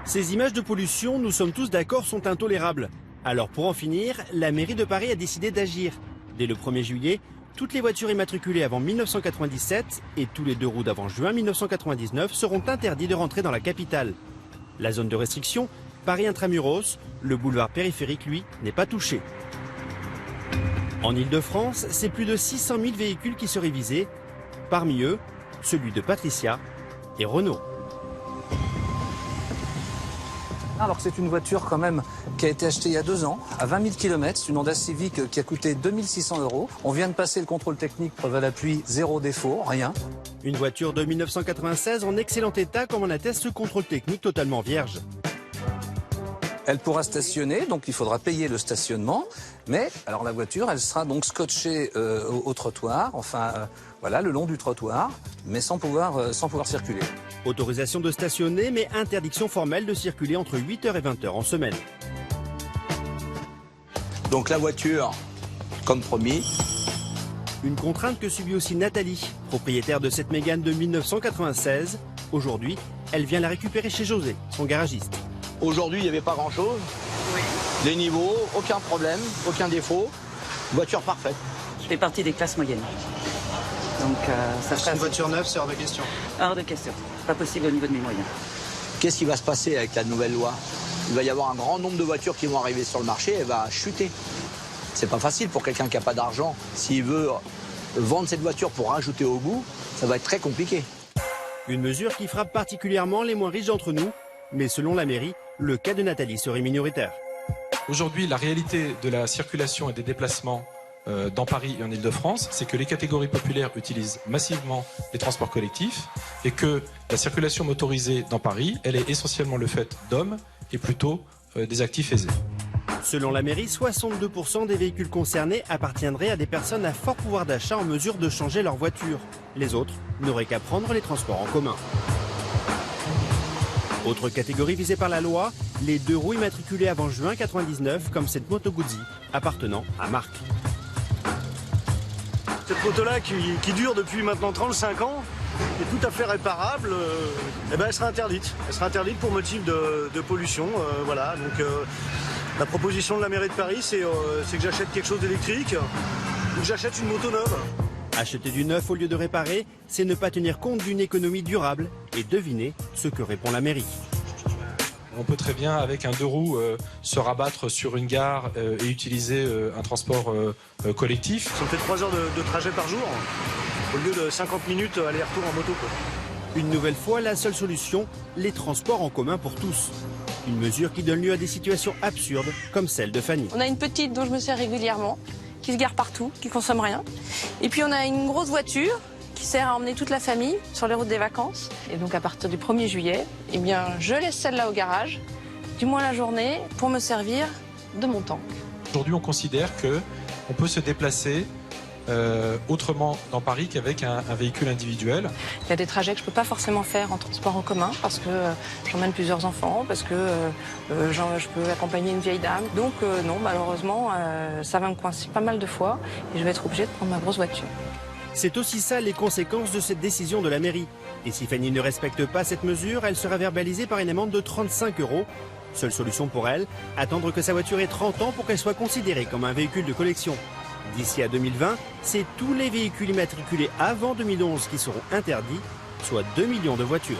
Ces images de pollution, nous sommes tous d'accord, sont intolérables. Alors pour en finir, la mairie de Paris a décidé d'agir. Dès le 1er juillet, toutes les voitures immatriculées avant 1997 et tous les 2 roues d'avant juin 1999 seront interdits de rentrer dans la capitale. La zone de restriction, Paris Intramuros, le boulevard périphérique, lui, n'est pas touché. En Ile-de-France, c'est plus de 600 000 véhicules qui seraient visés. Parmi eux, celui de Patricia et Renault. Alors que c'est une voiture quand même qui a été achetée il y a 2 ans, à 20 000 km, c'est une Honda Civic qui a coûté 2 600 €. On vient de passer le contrôle technique, preuve à l'appui, 0 défaut, rien. Une voiture de 1996 en excellent état, comme en atteste ce contrôle technique totalement vierge. Elle pourra stationner, donc il faudra payer le stationnement, mais alors la voiture, elle sera donc scotchée au trottoir, voilà, le long du trottoir, mais sans pouvoir circuler. Autorisation de stationner, mais interdiction formelle de circuler entre 8h et 20h en semaine. Donc la voiture, comme promis. Une contrainte que subit aussi Nathalie, propriétaire de cette Mégane de 1996. Aujourd'hui, elle vient la récupérer chez José, son garagiste. Aujourd'hui, il n'y avait pas grand-chose. Oui. Les niveaux, aucun problème, aucun défaut. Voiture parfaite. Je fais partie des classes moyennes. Donc ça c'est une voiture neuve, c'est hors de question. Hors de question. Pas possible au niveau de mes moyens. Qu'est-ce qui va se passer avec la nouvelle loi? Il va y avoir un grand nombre de voitures qui vont arriver sur le marché, elle va chuter. C'est pas facile pour quelqu'un qui n'a pas d'argent. S'il veut vendre cette voiture pour rajouter au bout, ça va être très compliqué. Une mesure qui frappe particulièrement les moins riches d'entre nous, mais selon la mairie, le cas de Nathalie serait minoritaire. Aujourd'hui, la réalité de la circulation et des déplacements dans Paris et en Ile-de-France, c'est que les catégories populaires utilisent massivement les transports collectifs et que la circulation motorisée dans Paris, elle est essentiellement le fait d'hommes et plutôt des actifs aisés. Selon la mairie, 62% des véhicules concernés appartiendraient à des personnes à fort pouvoir d'achat en mesure de changer leur voiture. Les autres n'auraient qu'à prendre les transports en commun. Autre catégorie visée par la loi, les 2 roues immatriculées avant juin 99, comme cette Moto Guzzi, appartenant à Marc. Cette moto-là qui dure depuis maintenant 35 ans, est tout à fait réparable, elle sera interdite. Elle sera interdite pour motif de pollution. Voilà. Donc, la proposition de la mairie de Paris, c'est que j'achète quelque chose d'électrique ou que j'achète une moto neuve. Acheter du neuf au lieu de réparer, c'est ne pas tenir compte d'une économie durable. Et devinez ce que répond la mairie. On peut très bien, avec un 2 roues, se rabattre sur une gare et utiliser un transport collectif. Ça me fait 3 heures de trajet par jour, au lieu de 50 minutes aller-retour en moto, quoi. Une nouvelle fois, la seule solution, les transports en commun pour tous. Une mesure qui donne lieu à des situations absurdes, comme celle de Fanny. On a une petite dont je me sers régulièrement, qui se gare partout, qui consomme rien. Et puis on a une grosse voiture qui sert à emmener toute la famille sur les routes des vacances. Et donc à partir du 1er juillet, eh bien, je laisse celle-là au garage, du moins la journée, pour me servir de mon tank. Aujourd'hui, on considère qu'on peut se déplacer autrement dans Paris qu'avec un véhicule individuel. Il y a des trajets que je ne peux pas forcément faire en transport en commun parce que j'emmène plusieurs enfants, parce que je peux accompagner une vieille dame. Donc non, malheureusement, ça va me coincer pas mal de fois et je vais être obligée de prendre ma grosse voiture. C'est aussi ça les conséquences de cette décision de la mairie. Et si Fanny ne respecte pas cette mesure, elle sera verbalisée par une amende de 35 €. Seule solution pour elle, attendre que sa voiture ait 30 ans pour qu'elle soit considérée comme un véhicule de collection. D'ici à 2020, c'est tous les véhicules immatriculés avant 2011 qui seront interdits, soit 2 millions de voitures.